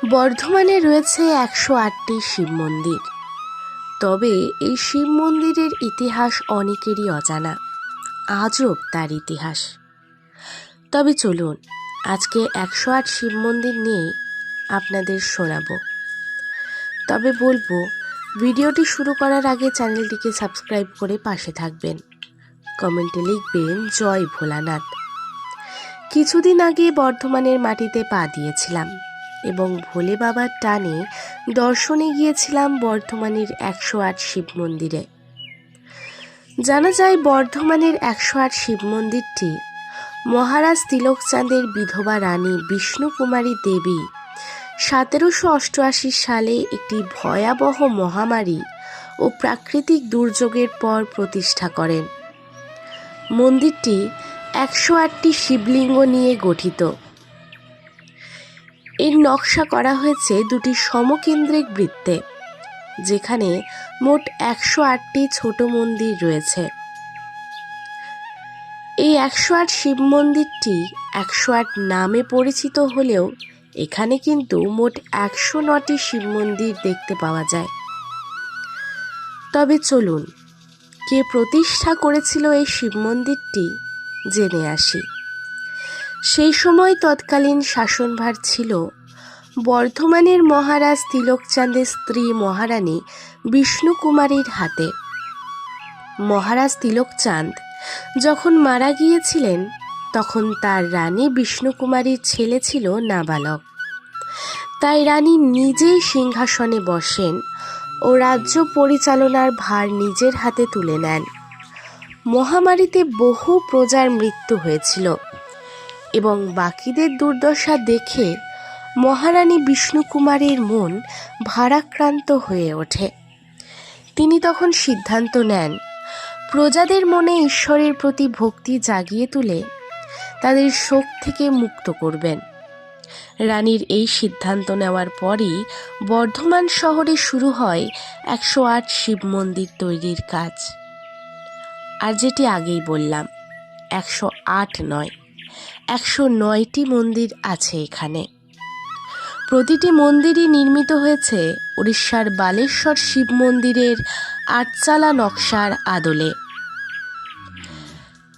বর্ধমানে রয়েছে ১০৮টি শিব মন্দির। তবে এই শিব মন্দিরের ইতিহাস অনেকেরই অজানা। আজব তার ইতিহাস। তবে চলুন আজকে ১০৮ শিব মন্দির নিয়ে আপনাদের শোনাবো। তবে বলবো, ভিডিওটি শুরু করার আগে চ্যানেলটিকে সাবস্ক্রাইব করে পাশে থাকবেন। কমেন্টে লিখবেন জয় ভোলানাথ। কিছুদিন আগে বর্ধমানের মাটিতে পা দিয়েছিলাম এবং ভোলে বাবার টানে দর্শনে গিয়েছিলাম বর্ধমানের ১০৮ শিব মন্দিরে। জানা যায় বর্ধমানের ১০৮ শিব মন্দিরটি মহারাজ তিলকচাঁদের বিধবা রানী বিষ্ণুকুমারী দেবী ১৭৮৮ সালে একটি ভয়াবহ মহামারী ও প্রাকৃতিক দুর্যোগের পর প্রতিষ্ঠা করেন। মন্দিরটি ১০৮টি শিবলিঙ্গ নিয়ে গঠিত। এর নকশা করা হয়েছে দুটি সমকেন্দ্রিক বৃত্তে, যেখানে মোট ১০৮টি ছোট মন্দির রয়েছে। এই ১০৮ শিব মন্দিরটি ১০৮ নামে পরিচিত হলেও এখানে কিন্তু মোট ১০৯টি শিব মন্দির দেখতে পাওয়া যায়। তবে চলুন কে প্রতিষ্ঠা করেছিল এই শিব মন্দিরটি জেনে আসি। সেই সময় তৎকালীন শাসনভার ছিল বর্ধমানের মহারাজ তিলকচাঁদের স্ত্রী মহারানী বিষ্ণুকুমারীর হাতে। মহারাজ তিলকচাঁদ যখন মারা গিয়েছিলেন তখন তার রানী বিষ্ণুকুমারীর ছেলে ছিল নাবালক। তাই রানী নিজেই সিংহাসনে বসেন ও রাজ্য পরিচালনার ভার নিজের হাতে তুলে নেন। মহামারীতে বহু প্রজার মৃত্যু হয়েছিল এবং বাকিদের দুর্দশা দেখে মহারানী বিষ্ণুকুমারীর মন ভারাক্রান্ত হয়ে ওঠে। তিনি তখন সিদ্ধান্ত নেন প্রজাদের মনে ঈশ্বরের প্রতি ভক্তি জাগিয়ে তুলে তাদের শোক থেকে মুক্ত করবেন। রানীর এই সিদ্ধান্ত নেওয়ার পরই বর্ধমান শহরে শুরু হয় ১০৮ শিব মন্দির তৈরির কাজ। আর যেটি আগেই বললাম, ১০৮ নয়, ১০৯টি মন্দির আছে এখানে। প্রতিটি মন্দিরই নির্মিত হয়েছে উড়িষ্যার বালেশ্বর শিব মন্দিরের আটচালা নকশার আদলে।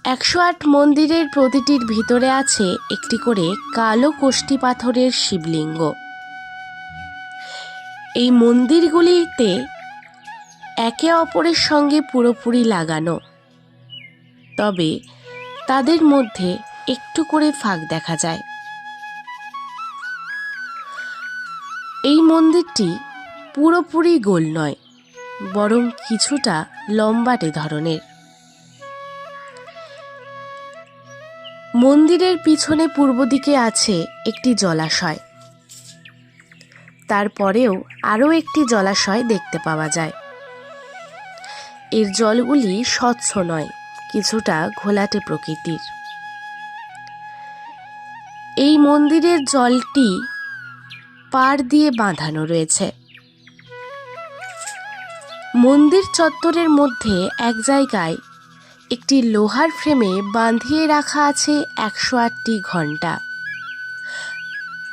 ১০৮ মন্দিরের প্রতিটির ভিতরে আছে একটি করে কালো কোষ্ঠী পাথরের শিবলিঙ্গ। এই মন্দিরগুলিতে একে অপরের সঙ্গে পুরোপুরি লাগানো, তবে তাদের মধ্যে একটু করে ফাঁক দেখা যায়। এই মন্দিরটি পুরোপুরি গোল নয়, বরং কিছুটা লম্বাটে ধরনের। মন্দিরের পিছনে পূর্ব দিকে আছে একটি জলাশয়। তারপরেও আরও একটি জলাশয় দেখতে পাওয়া যায়। এর জলগুলি স্বচ্ছ নয়, কিছুটা ঘোলাটে প্রকৃতির। এই মন্দিরের জলটি পাড় দিয়ে বাঁধানো রয়েছে। মন্দির চত্বরের মধ্যে এক জায়গায় একটি লোহার ফ্রেমে বাঁধিয়ে রাখা আছে ১০৮টি ঘণ্টা।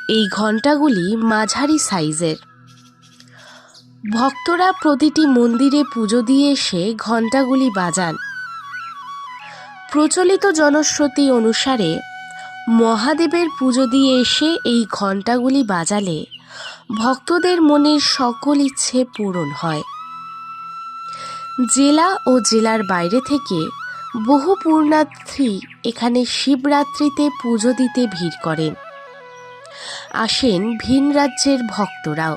এই ঘণ্টাগুলি মাঝারি সাইজের। ভক্তরা প্রতিটি মন্দিরে পুজো দিয়ে এসে ঘণ্টাগুলি বাজান। প্রচলিত জনশ্রুতি অনুসারে মহাদেবের পুজো দিয়ে এসে এই ঘণ্টাগুলি বাজালে ভক্তদের মনের সকল ইচ্ছে পূরণ হয়। জেলা ও জেলার বাইরে থেকে বহু পুণ্যার্থী এখানে শিবরাত্রিতে পুজো দিতে ভিড় করেন। আসেন ভিন রাজ্যের ভক্তরাও।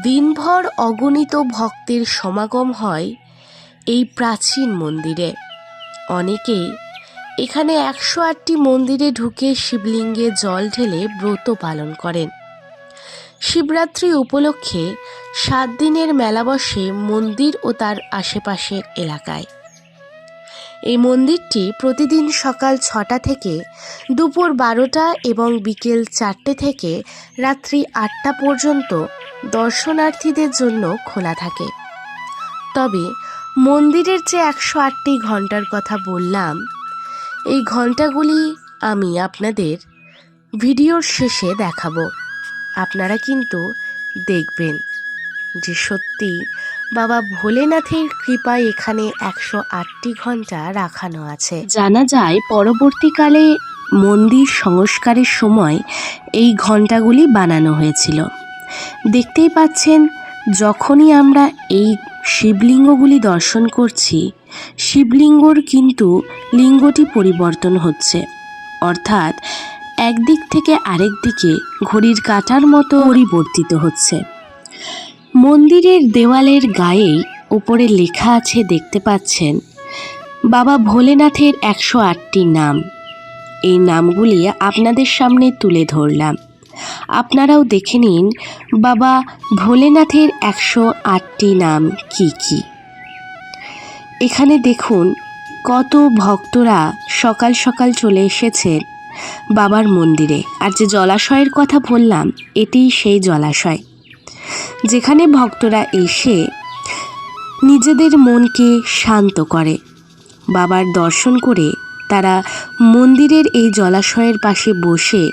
দিনভর অগণিত ভক্তের সমাগম হয় এই প্রাচীন মন্দিরে। অনেকেই এখানে ১০৮টি মন্দিরে ঢুকে শিবলিঙ্গে জল ঢেলে ব্রত পালন করেন। শিবরাত্রি উপলক্ষে ৭ দিনের মেলা বসে মন্দির ও তার আশেপাশের এলাকায়। এই মন্দিরটি প্রতিদিন সকাল ৬টা থেকে দুপুর ১২টা এবং বিকেল ৪টে থেকে রাত্রি ৮টা পর্যন্ত দর্শনার্থীদের জন্য খোলা থাকে। তবে মন্দিরের যে ১০৮টি ঘণ্টার কথা বললাম, এই ঘণ্টাগুলি আমি আপনাদের ভিডিওর শেষে দেখাবো। আপনারা কিন্তু দেখবেন যে সত্যি বাবা ভোলেনাথের কৃপায় এখানে 108টি ঘণ্টা রাখানো আছে। জানা যায় পরবর্তীকালে মন্দির সংস্কারের সময় এই ঘণ্টাগুলি বানানো হয়েছিল। দেখতেই পাচ্ছেন, যখনই আমরা এই শিবলিঙ্গগুলি দর্শন করছি, শিবলিঙ্গর কিন্তু লিঙ্গটি পরিবর্তন হচ্ছে, অর্থাৎ একদিক থেকে আরেক দিকে ঘড়ির কাঁটার মতো পরিবর্তিত হচ্ছে। মন্দিরের দেওয়ালের গায়েই ওপরে লেখা আছে, দেখতে পাচ্ছেন, বাবা ভোলেনাথের 108টি নাম। এই নামগুলি আপনাদের সামনে তুলে ধরলাম, আপনারাও দেখে নিন বাবা ভোলেনাথের 108টি নাম কি কি। এখানে দেখুন কত ভক্তরা সকাল সকাল চলে এসেছেন বাবার মন্দিরে। আর যে জলাশয়ের কথা বললাম, এটিই সেই জলাশয় যেখানে ভক্তরা এসে নিজেদের মনকে শান্ত করে। বাবার দর্শন করে তারা মন্দিরের এই জলাশয়ের পাশে বসে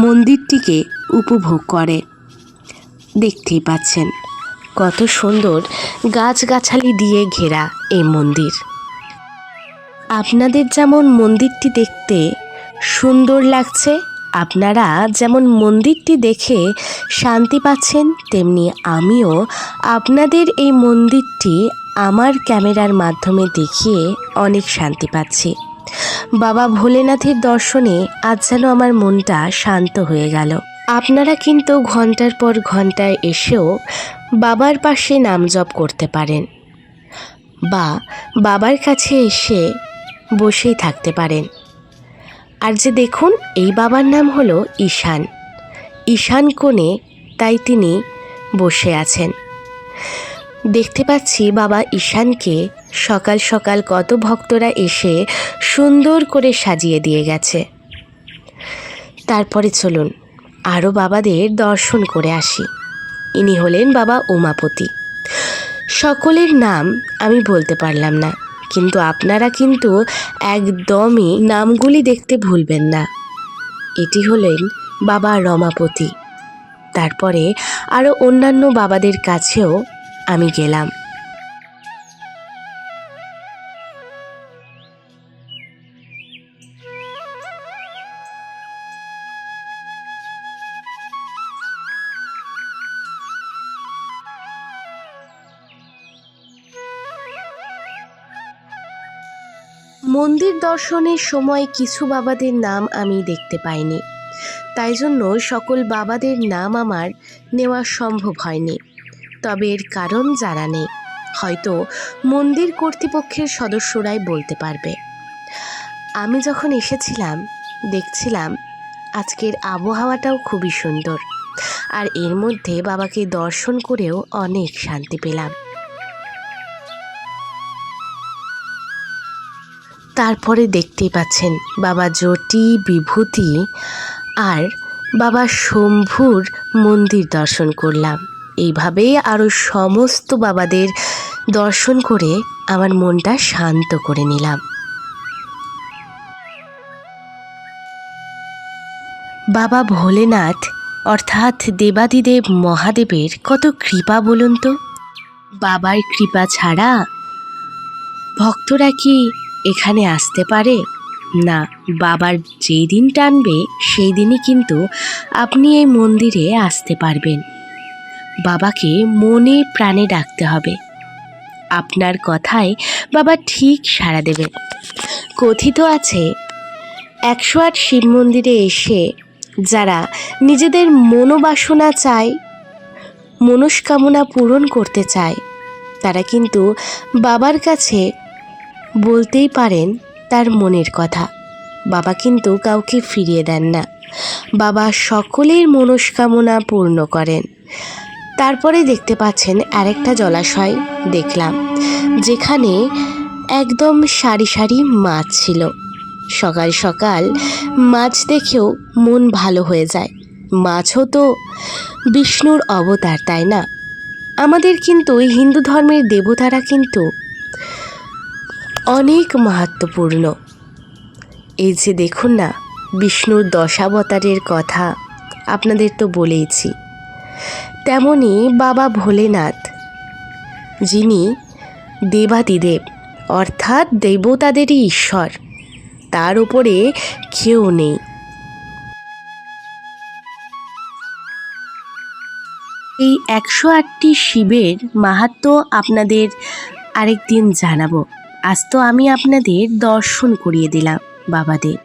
মন্দিরটিকে উপভোগ করে। দেখতেই পাচ্ছেন কত সুন্দর গাছগাছালি দিয়ে ঘেরা এই মন্দির। আপনাদের যেমন মন্দিরটি দেখতে সুন্দর লাগছে, আপনারা যেমন মন্দিরটি দেখে শান্তি পাচ্ছেন, তেমনি আমিও আপনাদের এই মন্দিরটি আমার ক্যামেরার মাধ্যমে দেখিয়ে অনেক শান্তি পাচ্ছি। বাবা ভোলেনাথের দর্শনে আজ যেন আমার মনটা শান্ত হয়ে গেল। আপনারা কিন্তু ঘন্টার পর ঘন্টায় এসেও বাবার পাশে নাম জপ করতে পারেন, বা বাবার কাছে এসে বসেই থাকতে পারেন। আর যে দেখুন, এই বাবার নাম হলো ঈশান। ঈশান কোণে, তাই তিনি বসে আছেন। দেখতে পাচ্ছি বাবা ঈশানকে সকাল সকাল কত ভক্তরা এসে সুন্দর করে সাজিয়ে দিয়ে গেছে। তারপরে চলুন আরও বাবাদের দর্শন করে আসি। ইনি হলেন বাবা উমাপতি। সকলের নাম আমি বলতে পারলাম না, কিন্তু আপনারা কিন্তু একদমই নামগুলি দেখতে ভুলবেন না। এটি হলেন বাবা রমাপতি। তারপরে আরও অন্যান্য বাবাদের কাছেও আমি গেলাম। মন্দির দর্শনের সময় কিছু বাবাদের নাম আমি দেখতে পাইনি, তাই জন্য সকল বাবাদের নাম আমার নেওয়া সম্ভব হয়নি। তবে এর কারণ জানা নেই, হয়তো মন্দির কর্তৃপক্ষের সদস্যরাই বলতে পারবে। আমি যখন এসেছিলাম দেখছিলাম আজকের আবহাওয়াটাও খুবই সুন্দর, আর এর মধ্যে বাবাকে দর্শন করেও অনেক শান্তি পেলাম। তারপরে দেখতেই পাচ্ছেন বাবা জটি, বিভূতি আর বাবা শম্ভুর মন্দির দর্শন করলাম। এইভাবেই আরও সমস্ত বাবাদের দর্শন করে আমার মনটা শান্ত করে নিলাম। বাবা ভোলেনাথ অর্থাৎ দেবাদিদেব মহাদেবের কত কৃপা বলুন তো। বাবার কৃপা ছাড়া ভক্তরা কি এখানে আসতে পারে? না, বাবার যেই দিন টানবে সেই দিনই কিন্তু আপনি এই মন্দিরে আসতে পারবেন। বাবাকে মনে প্রাণে ডাকতে হবে, আপনার কথায় বাবা ঠিক সাড়া দেবেন। কথিত আছে 108 শিব মন্দিরে এসে যারা নিজেদের মনোবাসনা চায়, মনস্কামনা পূরণ করতে চায়, তারা কিন্তু বাবার কাছে বলতেই পারেন তার মনের কথা। বাবা কিন্তু কাউকে ফিরিয়ে দেন না, বাবা সকলের মনস্কামনা পূর্ণ করেন। তারপরে দেখতে পাচ্ছেন আরেকটা জলাশয় দেখলাম, যেখানে একদম সারি সারি মাছ ছিল। সকাল সকাল মাছ দেখেও মন ভালো হয়ে যায়। মাছও তো বিষ্ণুর অবতার, তাই না? আমাদের কিন্তু হিন্দু ধর্মের দেবতারা কিন্তু অনেক মাহাত্ম্যপূর্ণ। এই যে দেখুন না, বিষ্ণুর দশাবতারের কথা আপনাদের তো বলেইছি। তেমনি বাবা ভোলেনাথ, যিনি দেবাদিদেব অর্থাৎ দেবতাদেরই ঈশ্বর, তার উপরে কেউ নেই। এই 108টি শিবের মাহাত্ম্য আপনাদের আরেকদিন জানাবো। আজ তো আমি আপনাদের দর্শন করিয়ে দিলাম বাবাদের,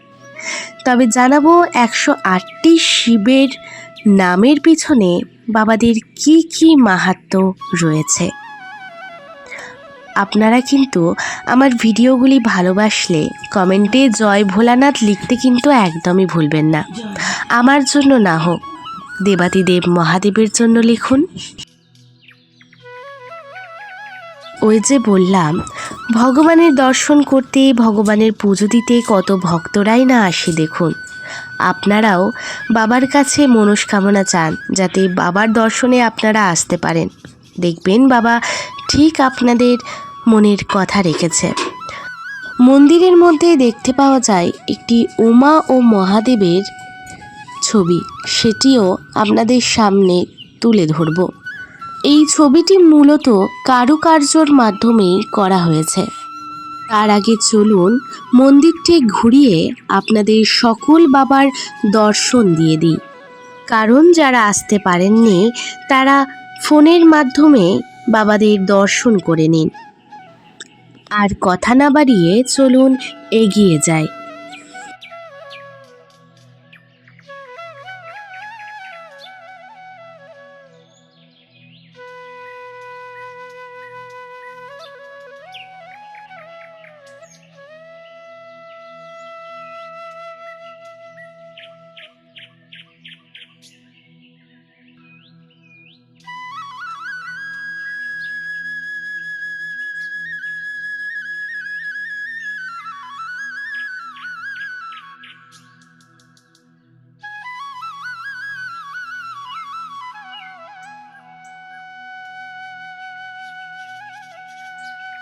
তবে জানাবো 108টি শিবের নামের পিছনে বাবাদের কি কি মাহাত্ম্য রয়েছে। আপনারা কিন্তু আমার ভিডিওগুলি ভালোবাসলে কমেন্টে জয় ভোলানাথ লিখতে কিন্তু একদমই ভুলবেন না। আমার জন্য না হোক, দেবাদিদেব মহাদেবের জন্য লিখুন। ওই যে বললাম, ভগবানের দর্শন করতে, ভগবানের পুজো দিতে কত ভক্তরাই না আসে। দেখুন, আপনারাও বাবার কাছে মনস্কামনা চান যাতে বাবার দর্শনে আপনারা আসতে পারেন। দেখবেন বাবা ঠিক আপনাদের মনের কথা রেখেছে। মন্দিরের মধ্যে দেখতে পাওয়া যায় একটি উমা ও মহাদেবের ছবি, সেটিও আপনাদের সামনে তুলে ধরব। এই ছবিটি মূলত কারুকার্যর মাধ্যমেই করা হয়েছে। তার আগে চলুন মন্দিরটি ঘুরিয়ে আপনাদের সকল বাবার দর্শন দিয়ে দিই, কারণ যারা আসতে পারেননি তারা ফোনের মাধ্যমে বাবাদের দর্শন করে নিন। আর কথা না বাড়িয়ে চলুন এগিয়ে যাই।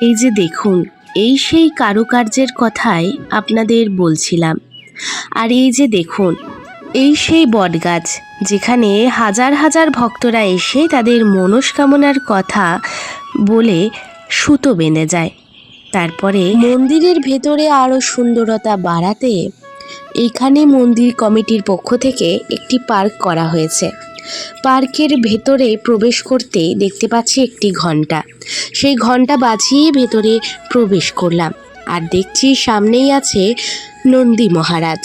এই যে দেখুন, এই সেই কারুকার্যের কথাই আপনাদের বলছিলাম। আর এই যে দেখুন, এই সেই বটগাছ যেখানে হাজার হাজার ভক্তরা এসে তাদের মনস্কামনার কথা বলে সুতো বেঁধে যায়। তারপরে মন্দিরের ভেতরে আরও সুন্দরতা বাড়াতে এখানে মন্দির কমিটির পক্ষ থেকে একটি পার্ক করা হয়েছে। পার্কের ভেতরে প্রবেশ করতে দেখতে পাচ্ছি একটি ঘন্টা। সেই ঘন্টা বাজিয়ে ভেতরে প্রবেশ করলাম, আর দেখছি সামনেই আছে নন্দী মহারাজ।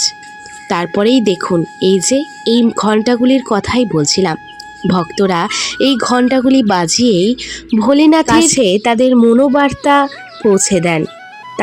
তারপরেই দেখুন, এই যে এই ঘন্টাগুলির কথাই বলছিলাম, ভক্তরা এই ঘন্টাগুলি বাজিয়েই ভোলেনাথের কাছে তাদের মনোবার্তা পৌঁছে দেন।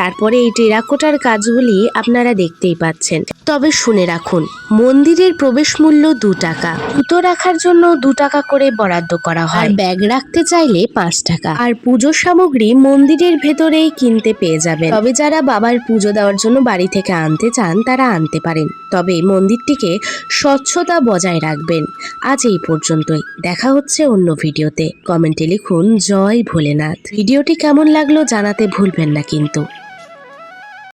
তারপরে এই টেরাকোটার কাজগুলি আপনারা দেখতেই পাচ্ছেন। তবে শুনে রাখুন, মন্দিরের প্রবেশ মূল্য 2 টাকা। জুতো রাখার জন্য 2 টাকা করে বরাদ্দ করা হয়, ব্যাগ রাখতে চাইলে 5 টাকা। আর পুজোর সামগ্রী মন্দিরের ভেতরেই কিনতে পেয়ে যাবেন। তবে যারা বাবার পুজো দেওয়ার জন্য বাড়ি থেকে আনতে চান তারা আনতে পারেন, তবে মন্দিরটিকে স্বচ্ছতা বজায় রাখবেন। আজ এই পর্যন্তই, দেখা হচ্ছে অন্য ভিডিওতে। কমেন্টে লিখুন জয় ভোলেনাথ। ভিডিওটি কেমন লাগলো জানাতে ভুলবেন না কিন্তু।